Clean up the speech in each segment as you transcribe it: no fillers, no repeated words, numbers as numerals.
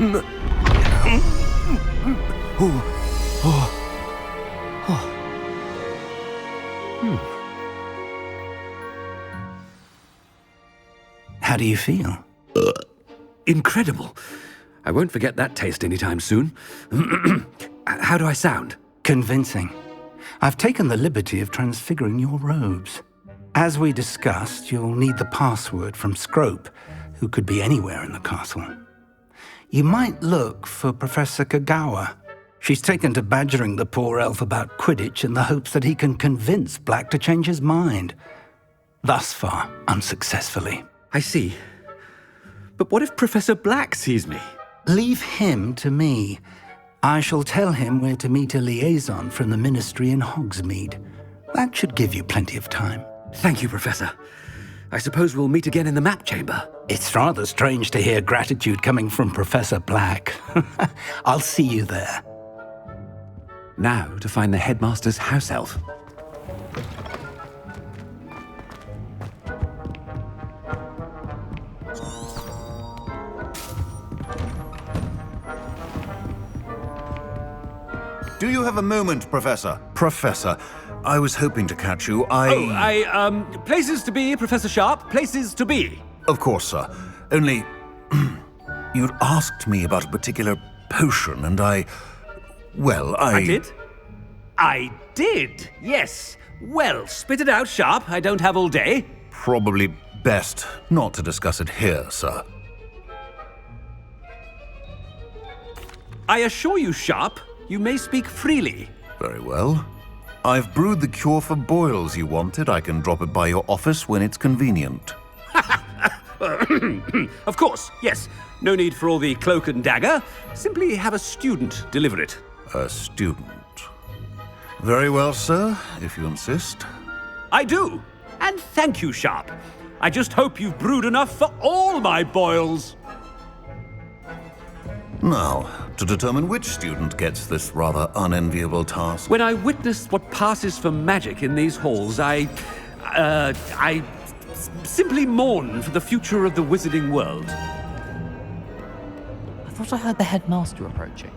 How do you feel? Incredible. I won't forget that taste anytime soon. How do I sound? Convincing. I've taken the liberty of transfiguring your robes. As we discussed, you'll need the password from Scrope, who could be anywhere in the castle. You might look for Professor Kagawa. She's taken to badgering the poor elf about Quidditch in the hopes that he can convince Black to change his mind. Thus far, unsuccessfully. I see. But what if Professor Black sees me? Leave him to me. I shall tell him where to meet a liaison from the Ministry in Hogsmeade. That should give you plenty of time. Thank you, Professor. I suppose we'll meet again in the map chamber. It's rather strange to hear gratitude coming from Professor Black. I'll see you there. Now to find the headmaster's house elf. Do you have a moment, Professor? Professor, I was hoping to catch you. Places to be, Professor Sharp. Places to be. Of course, sir. Only, you'd asked me about a particular potion, and I did? I did, yes. Well, spit it out, Sharp. I don't have all day. Probably best not to discuss it here, sir. I assure you, Sharp, you may speak freely. Very well. I've brewed the cure for boils you wanted. I can drop it by your office when it's convenient. Of course, yes. No need for all the cloak and dagger. Simply have a student deliver it. A student. Very well, sir, if you insist. I do. And thank you, Sharp. I just hope you've brewed enough for all my boils. Now, to determine which student gets this rather unenviable task. When I witness what passes for magic in these halls, I simply mourn for the future of the wizarding world. I thought I heard the headmaster approaching.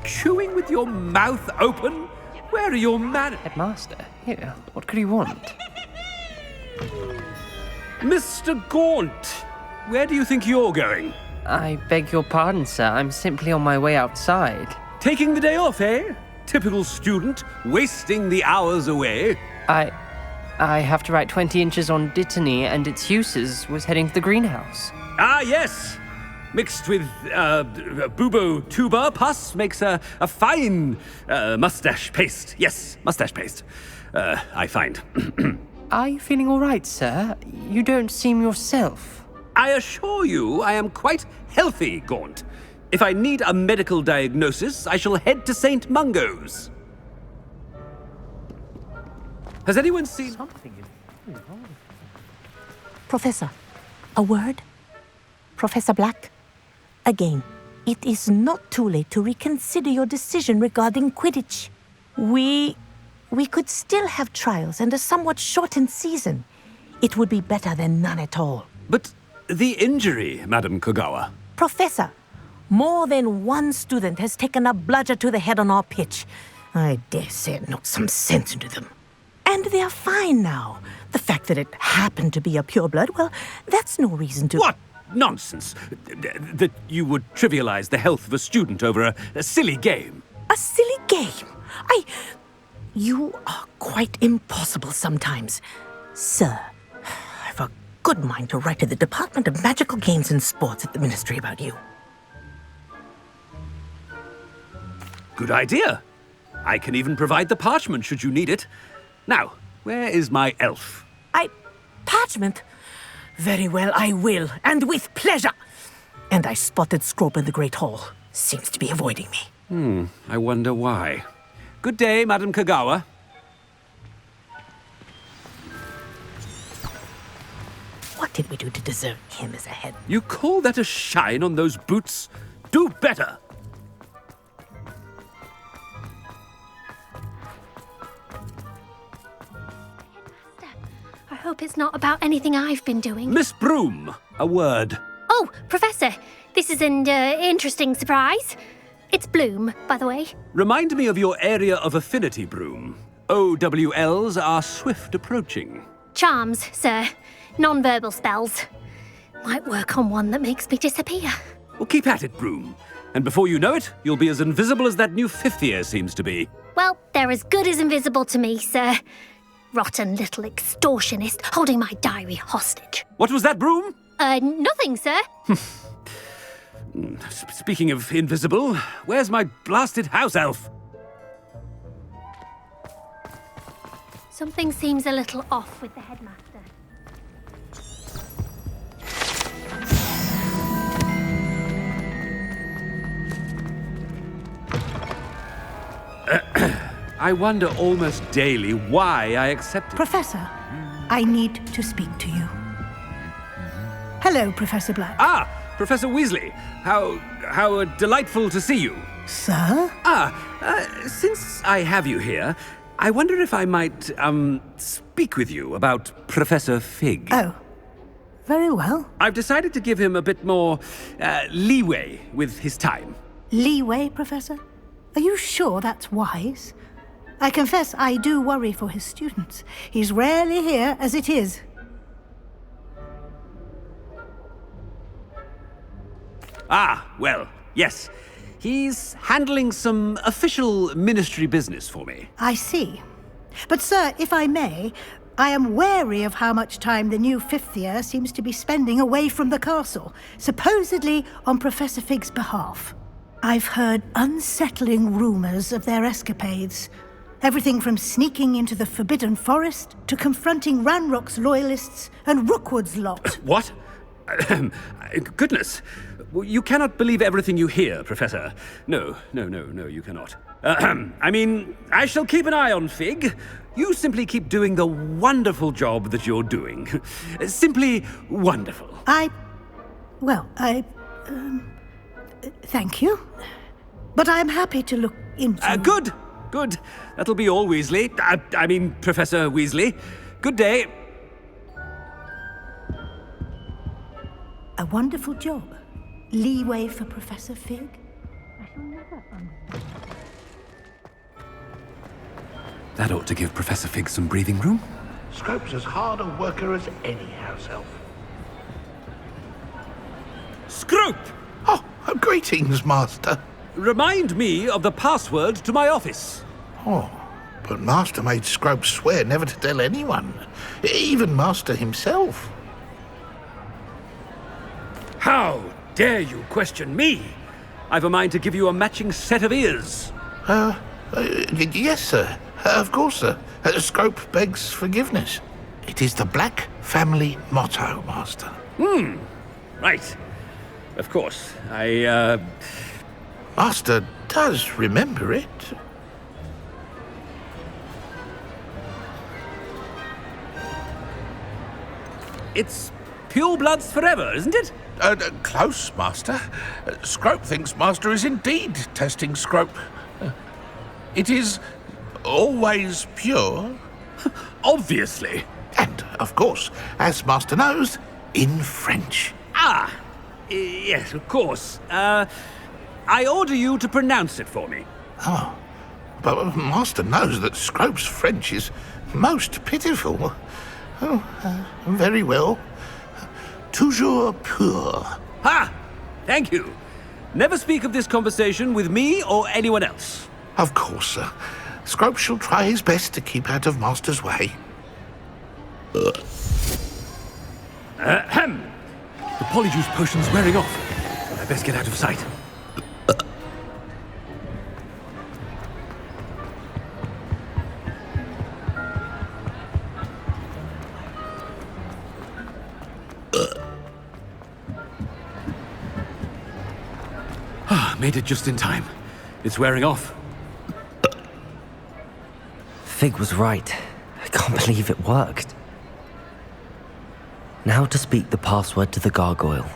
Chewing with your mouth open? Where are your manners? Headmaster? Here, what could he want? Mr. Gaunt, where do you think you're going? I beg your pardon, sir. I'm simply on my way outside. Taking the day off, eh? Typical student, wasting the hours away. I have to write 20 inches on Dittany and its uses. Was heading to the greenhouse. Ah, yes. Mixed with bubo tuber pus makes a fine mustache paste. Yes, mustache paste. I find. Are you feeling all right, sir? You don't seem yourself. I assure you I am quite healthy, Gaunt. If I need a medical diagnosis, I shall head to St. Mungo's. Has anyone seen... Something is very wrong. Professor, a word? Professor Black? Again, it is not too late to reconsider your decision regarding Quidditch. We could still have trials and a somewhat shortened season. It would be better than none at all. But the injury, Madam Kagawa. Professor, more than one student has taken a bludger to the head on our pitch. I dare say it knocked some sense into them. And they are fine now. The fact that it happened to be a pureblood, well, that's no reason to... What nonsense! That you would trivialize the health of a student over a silly game. A silly game? You are quite impossible sometimes. Sir, I've a good mind to write to the Department of Magical Games and Sports at the Ministry about you. Good idea. I can even provide the parchment should you need it. Now, where is my elf? Parchment? Very well, I will, and with pleasure. And I spotted Scrope in the Great Hall. Seems to be avoiding me. I wonder why. Good day, Madam Kagawa. What did we do to deserve him as a head? You call that a shine on those boots? Do better! hope it's not about anything I've been doing. Miss Broom, a word. Oh, Professor, this is an interesting surprise. It's Bloom, by the way. Remind me of your area of affinity, Broom. OWLs are swift approaching. Charms, sir. Non-verbal spells. Might work on one that makes me disappear. Well, keep at it, Broom. And before you know it, you'll be as invisible as that new fifth year seems to be. Well, they're as good as invisible to me, sir. Rotten little extortionist holding my diary hostage. What was that, Broom? Nothing, sir. Speaking of invisible, where's my blasted house elf? Something seems a little off with the headmaster. I wonder almost daily why I accepted. Professor, I need to speak to you. Hello, Professor Black. Ah, Professor Weasley. How delightful to see you. Sir? Since I have you here, I wonder if I might, speak with you about Professor Fig. Oh, very well. I've decided to give him a bit more, leeway with his time. Leeway, Professor? Are you sure that's wise? I confess I do worry for his students. He's rarely here as it is. Ah, well, yes. He's handling some official ministry business for me. I see. But, sir, if I may, I am wary of how much time the new fifth year seems to be spending away from the castle, supposedly on Professor Fig's behalf. I've heard unsettling rumors of their escapades. Everything from sneaking into the Forbidden Forest to confronting Ranrock's loyalists and Rookwood's lot. What? Goodness. You cannot believe everything you hear, Professor. No, you cannot. I mean, I shall keep an eye on Fig. You simply keep doing the wonderful job that you're doing. Simply wonderful. Thank you. But I'm happy to look into... Good. That'll be all, Weasley. I mean, Professor Weasley. Good day. A wonderful job. Leeway for Professor Fig. I shall never understand. That ought to give Professor Fig some breathing room. Scrope's as hard a worker as any house elf. Scrope! Oh, greetings, Master. Remind me of the password to my office. Oh, but Master made Scrope swear never to tell anyone, even Master himself. How dare you question me? I've a mind to give you a matching set of ears. Yes, sir. Of course, sir. Scrope begs forgiveness. It is the Black family motto, Master. Right. Of course. Master does remember it. It's pure bloods forever, isn't it? Close, Master. Scrope thinks Master is indeed testing Scrope. It is always pure. Obviously. And, of course, as Master knows, in French. Yes, of course. I order you to pronounce it for me. Oh, but Master knows that Scrope's French is most pitiful. Oh, very well. Toujours pur. Ha! Thank you. Never speak of this conversation with me or anyone else. Of course, sir. Scrope shall try his best to keep out of Master's way. Ahem. The Polyjuice potion's wearing off. I best get out of sight. Made it just in time. It's wearing off. Fig was right. I can't believe it worked. Now to speak the password to the gargoyle.